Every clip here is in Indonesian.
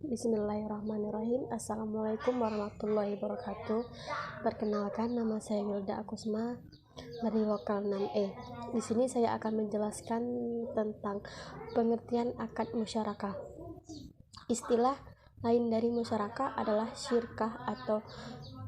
Bismillahirrahmanirrahim. Assalamualaikum warahmatullahi wabarakatuh. Perkenalkan, nama saya Wilda Akusma dari lokal 6E. Di sini saya akan menjelaskan tentang pengertian akad musyarakah. Istilah lain dari musyarakah adalah syirkah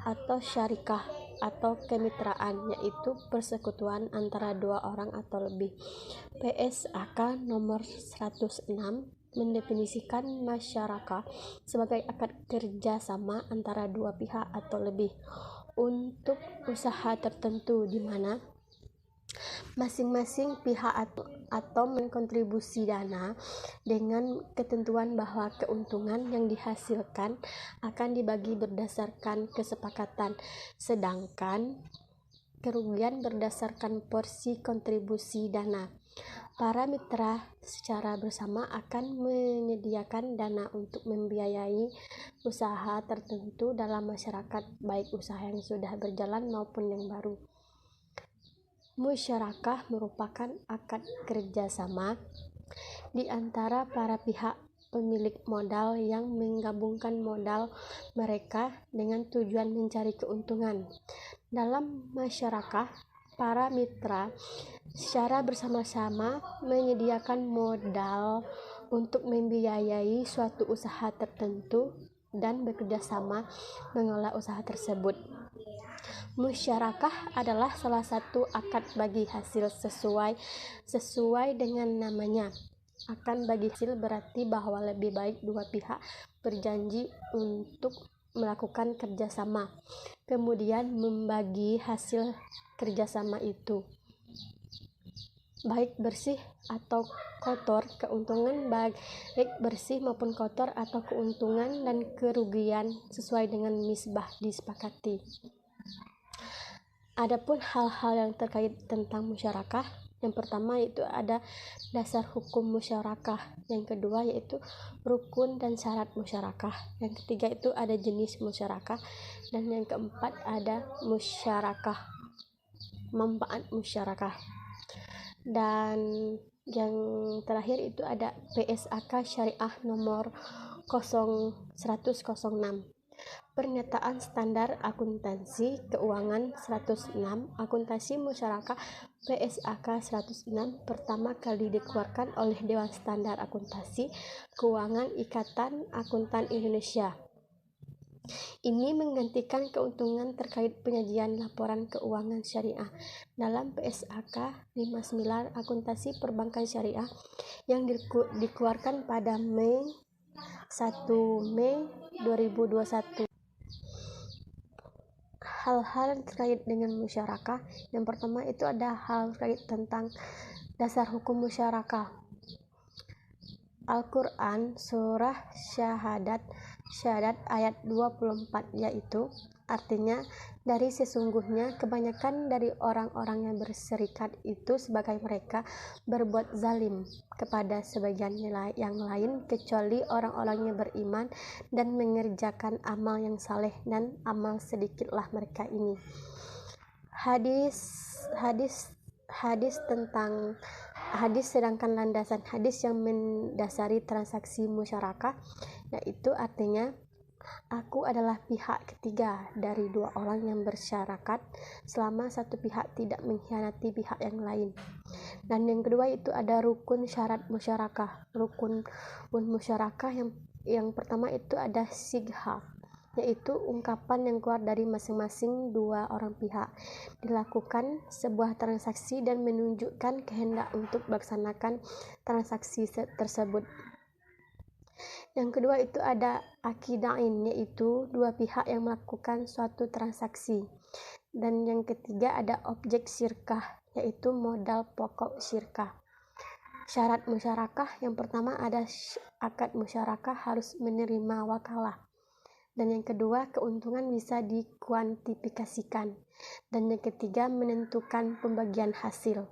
atau syarikah atau kemitraan, yaitu persekutuan antara dua orang atau lebih. PSAK nomor 106 mendefinisikan masyarakat sebagai akad kerjasama antara dua pihak atau lebih untuk usaha tertentu, di mana masing-masing pihak atau mengkontribusi dana dengan ketentuan bahwa keuntungan yang dihasilkan akan dibagi berdasarkan kesepakatan, sedangkan kerugian berdasarkan porsi kontribusi dana. Para mitra secara bersama akan menyediakan dana untuk membiayai usaha tertentu dalam masyarakat, baik usaha yang sudah berjalan maupun yang baru. Musyarakah merupakan akad kerjasama di antara para pihak pemilik modal yang menggabungkan modal mereka dengan tujuan mencari keuntungan. Dalam masyarakat, para mitra secara bersama-sama menyediakan modal untuk membiayai suatu usaha tertentu dan bekerjasama mengelola usaha tersebut. Musyarakah adalah salah satu akad bagi hasil sesuai dengan namanya. Akan bagi hasil berarti bahwa lebih baik dua pihak berjanji untuk melakukan kerjasama, kemudian membagi hasil kerjasama itu, baik bersih atau kotor, keuntungan baik bersih maupun kotor atau keuntungan dan kerugian sesuai dengan misbah disepakati. Adapun hal-hal yang terkait tentang musyarakah, yang pertama yaitu ada dasar hukum musyarakah, yang kedua yaitu rukun dan syarat musyarakah, yang ketiga itu ada jenis musyarakah, dan yang keempat ada musyarakah, manfaat musyarakah, dan yang terakhir itu ada PSAK syariah nomor 106. Pernyataan standar akuntansi keuangan 106, akuntansi musyarakah PSAK 106 pertama kali dikeluarkan oleh Dewan Standar Akuntansi Keuangan Ikatan Akuntan Indonesia. Ini menggantikan keuntungan terkait penyajian laporan keuangan syariah dalam PSAK 59 akuntansi perbankan syariah yang dikeluarkan pada 1 Mei 2021. Hal-hal terkait dengan musyarakah, yang pertama itu ada hal terkait tentang dasar hukum musyarakah. Al-Quran surah syahadat ayat 24, yaitu artinya dari sesungguhnya kebanyakan dari orang-orang yang berserikat itu sebagai mereka berbuat zalim kepada sebagian yang lain kecuali orang-orang yang beriman dan mengerjakan amal yang saleh, dan amal sedikitlah mereka ini. Sedangkan landasan hadis yang mendasari transaksi musyarakah, yaitu artinya aku adalah pihak ketiga dari dua orang yang bersyaраkat selama satu pihak tidak mengkhianati pihak yang lain. Dan yang kedua itu ada rukun syarat musyarakah. Rukun musyarakah yang pertama itu ada sigha, yaitu ungkapan yang keluar dari masing-masing dua orang pihak, dilakukan sebuah transaksi dan menunjukkan kehendak untuk melaksanakan transaksi tersebut. Yang kedua itu ada akidain, yaitu dua pihak yang melakukan suatu transaksi. Dan yang ketiga ada objek syirkah, yaitu modal pokok syirkah. Syarat musyarakah, yang pertama ada akad musyarakah harus menerima wakalah. Dan yang kedua, keuntungan bisa dikuantifikasikan. Dan yang ketiga, menentukan pembagian hasil.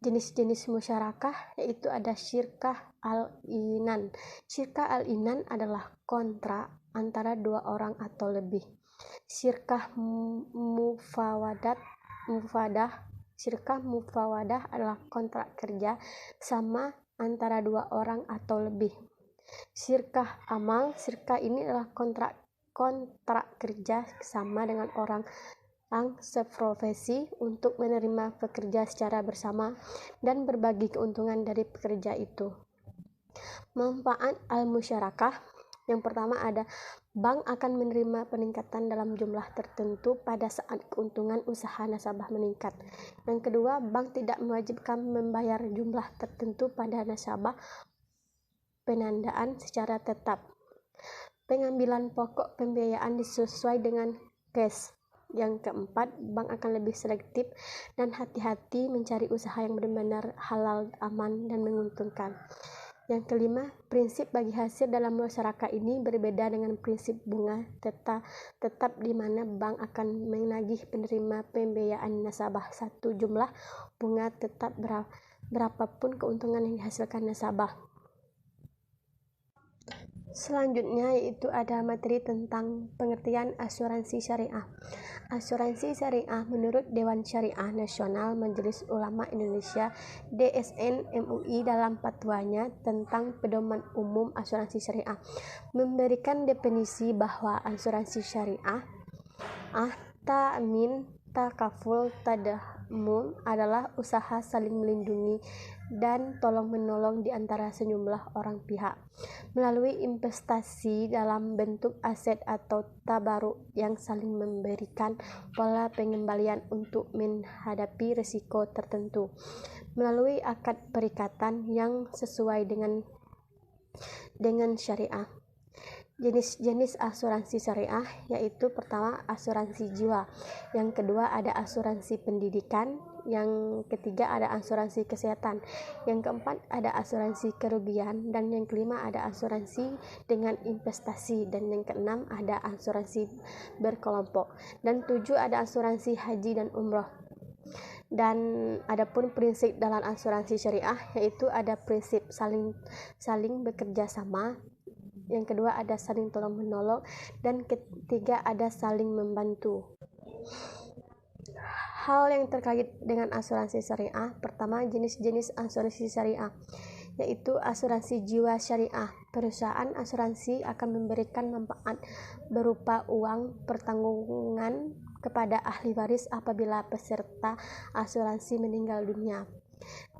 Jenis-jenis musyarakah yaitu ada syirkah al-inan. Syirkah al-inan adalah kontrak antara dua orang atau lebih. Syirkah mufawadah adalah kontrak kerja sama antara dua orang atau lebih. Syirkah amal, syirkah ini adalah kontrak kerja sama dengan orang seprofesi untuk menerima pekerja secara bersama dan berbagi keuntungan dari pekerja itu. Manfaat al-musyarakah. Yang pertama ada bank akan menerima peningkatan dalam jumlah tertentu pada saat keuntungan usaha nasabah meningkat. Yang kedua, bank tidak mewajibkan membayar jumlah tertentu pada nasabah penandaan secara tetap. Pengambilan pokok pembiayaan disesuai dengan cash. Yang keempat, bank akan lebih selektif dan hati-hati mencari usaha yang benar-benar halal, aman, dan menguntungkan. Yang kelima, prinsip bagi hasil dalam masyarakat ini berbeda dengan prinsip bunga tetap di mana bank akan menagih penerima pembiayaan nasabah satu jumlah bunga tetap berapapun keuntungan yang dihasilkan nasabah. Selanjutnya yaitu ada materi tentang pengertian asuransi syariah. Asuransi syariah menurut Dewan Syariah Nasional Majelis Ulama Indonesia DSN MUI dalam fatwanya tentang pedoman umum asuransi syariah memberikan definisi bahwa asuransi syariah ta'min, takaful, tadamun adalah usaha saling melindungi dan tolong-menolong di antara sejumlah orang pihak melalui investasi dalam bentuk aset atau tabaruk yang saling memberikan pola pengembalian untuk menghadapi risiko tertentu melalui akad perikatan yang sesuai dengan syariah. Jenis-jenis asuransi syariah yaitu pertama asuransi jiwa, yang kedua ada asuransi pendidikan, yang ketiga ada asuransi kesehatan, yang keempat ada asuransi kerugian, dan yang kelima ada asuransi dengan investasi, dan yang keenam ada asuransi berkelompok, dan 7 ada asuransi haji dan umroh. Dan adapun prinsip dalam asuransi syariah yaitu ada prinsip saling bekerja sama, yang kedua ada saling tolong menolong, dan ketiga ada saling membantu. Hal yang terkait dengan asuransi syariah, pertama jenis-jenis asuransi syariah yaitu asuransi jiwa syariah. Perusahaan asuransi akan memberikan manfaat berupa uang pertanggungan kepada ahli waris apabila peserta asuransi meninggal dunia.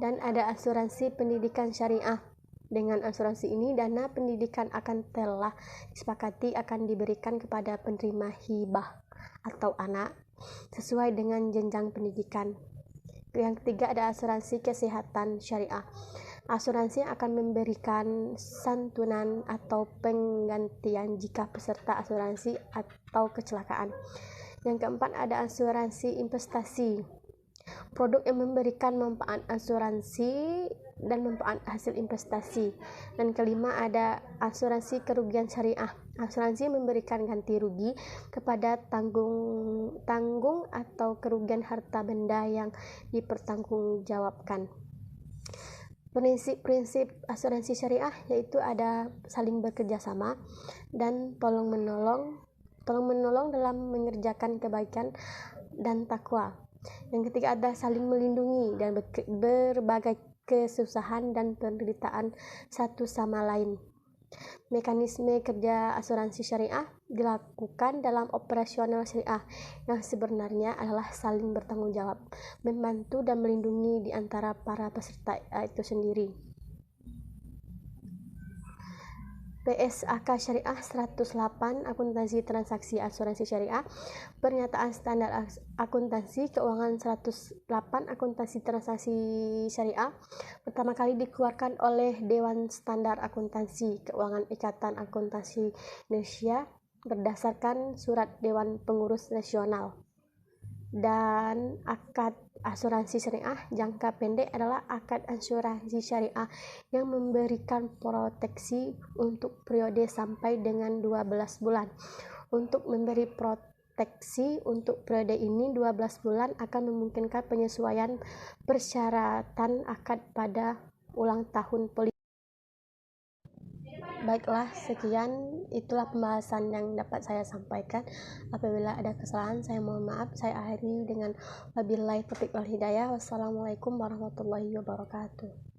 Dan ada asuransi pendidikan syariah. Dengan asuransi ini, dana pendidikan akan telah disepakati akan diberikan kepada penerima hibah atau anak sesuai dengan jenjang pendidikan. Yang ketiga ada asuransi kesehatan syariah. Asuransi akan memberikan santunan atau penggantian jika peserta asuransi atau kecelakaan. Yang keempat ada asuransi investasi. Produk yang memberikan manfaat asuransi dan manfaat hasil investasi. Dan kelima ada asuransi kerugian syariah. Asuransi memberikan ganti rugi kepada tanggung atau kerugian harta benda yang dipertanggungjawabkan. Prinsip-prinsip asuransi syariah yaitu ada saling bekerja sama dan tolong menolong dalam mengerjakan kebaikan dan takwa. Yang ketiga ada saling melindungi dan berbagai kesusahan dan penderitaan satu sama lain. Mekanisme kerja asuransi syariah dilakukan dalam operasional syariah yang sebenarnya adalah saling bertanggung jawab, membantu dan melindungi di antara para peserta itu sendiri. PSAK Syariah 108 Akuntansi Transaksi Asuransi Syariah. Pernyataan Standar Akuntansi Keuangan 108 Akuntansi Transaksi Syariah pertama kali dikeluarkan oleh Dewan Standar Akuntansi Keuangan Ikatan Akuntansi Indonesia berdasarkan Surat Dewan Pengurus Nasional. Dan akad asuransi syariah jangka pendek adalah akad asuransi syariah yang memberikan proteksi untuk periode sampai dengan 12 bulan. Untuk memberi proteksi untuk periode ini 12 bulan akan memungkinkan penyesuaian persyaratan akad pada ulang tahun politik. Baiklah, sekian itulah pembahasan yang dapat saya sampaikan. Apabila ada kesalahan, saya mohon maaf. Saya akhiri dengan wabillahi taufiq wal hidayah. Wassalamualaikum warahmatullahi wabarakatuh.